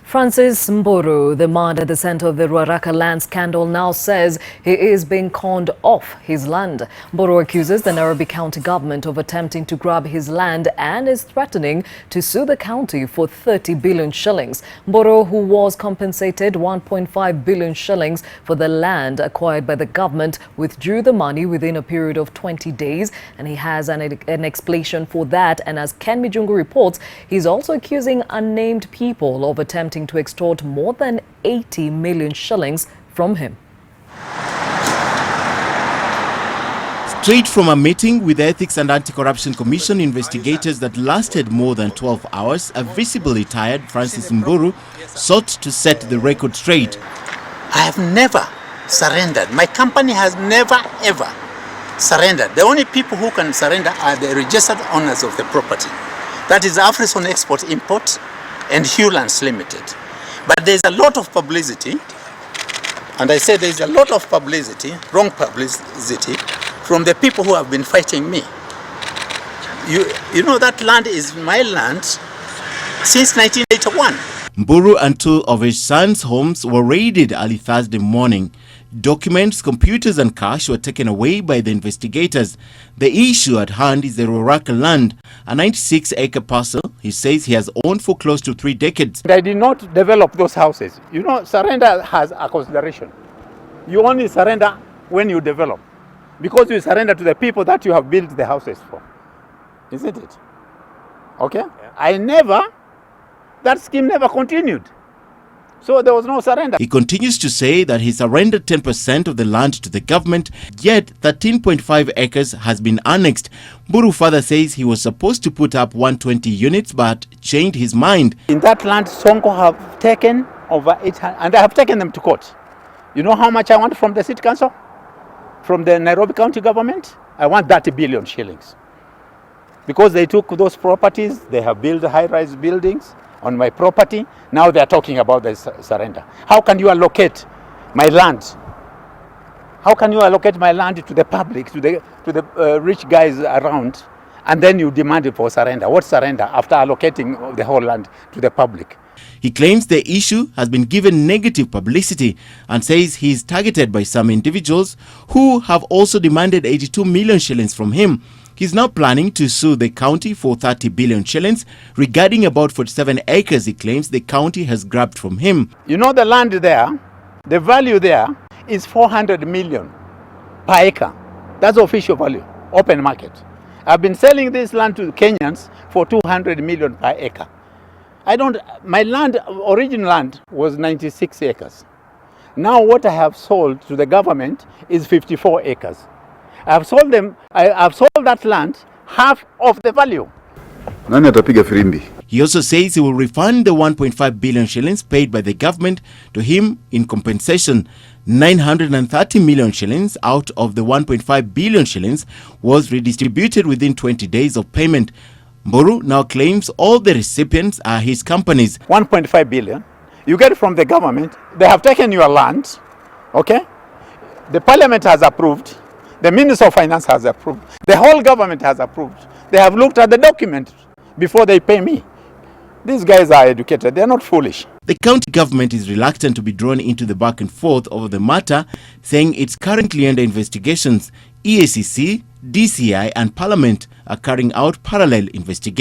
Francis Mburu, the man at the center of the Ruaraka Land Scandal, now says he is being conned off his land. Mburu accuses the Nairobi County government of attempting to grab his land and is threatening to sue the county for 30 billion shillings. Mburu, who was compensated 1.5 billion shillings for the land acquired by the government, withdrew the money within a period of 20 days, and he has an explanation for that. And as Ken Mijungu reports, he's also accusing unnamed people of attempting to extort more than 80 million shillings from him. Straight from a meeting with the Ethics and Anti-Corruption Commission investigators that lasted more than 12 hours, a visibly tired Francis Mburu sought to set the record straight. I have never surrendered. My company has never ever surrendered. The only people who can surrender are the registered owners of the property. That is African Export Import and Hewlands Limited. But there's a lot of publicity, and I say there's a lot of publicity, wrong publicity, from the people who have been fighting me. You know that land is my land since 1981. Mburu and two of his sons' homes were raided early Thursday morning. Documents, computers and cash were taken away by the investigators. The issue at hand is the Ruaraka land, a 96-acre parcel he says he has owned for close to 3 decades. I did not develop those houses. You know, surrender has a consideration. You only surrender when you develop, because you surrender to the people that you have built the houses for. Isn't it? Okay? Yeah. That scheme never continued. So there was no surrender. He continues to say that he surrendered 10% of the land to the government, yet 13.5 acres has been annexed. Mburu further says he was supposed to put up 120 units but changed his mind. In that land, Sonko have taken over 800, and I have taken them to court. You know how much I want from the city council? From the Nairobi County government? I want 30 billion shillings. Because they took those properties, they have built high-rise buildings on my property. Now they are talking about the surrender. How can you allocate my land? How can you allocate my land to the public, to the rich guys around, and then you demand it for surrender? What surrender after allocating the whole land to the public? He claims the issue has been given negative publicity and says he is targeted by some individuals who have also demanded 82 million shillings from him. He's now planning to sue the county for 30 billion shillings regarding about 47 acres he claims the county has grabbed from him. You know, the land there, the value there is 400 million per acre. That's official value, open market. I've been selling this land to Kenyans for 200 million per acre. My land, original land, was 96 acres. Now what I have sold to the government is 54 acres. I've sold that land half of the value. He also says he will refund the 1.5 billion shillings paid by the government to him in compensation. 930 million shillings out of the 1.5 billion shillings was redistributed within 20 days of payment. Mburu now claims all the recipients are his companies. 1.5 billion, you get it from the government. They have taken your land, okay? The parliament has approved. The Minister of Finance has approved. The whole government has approved. They have looked at the document before they pay me. These guys are educated. They are not foolish. The county government is reluctant to be drawn into the back and forth over the matter, saying it's currently under investigations. EACC, DCI and Parliament are carrying out parallel investigations.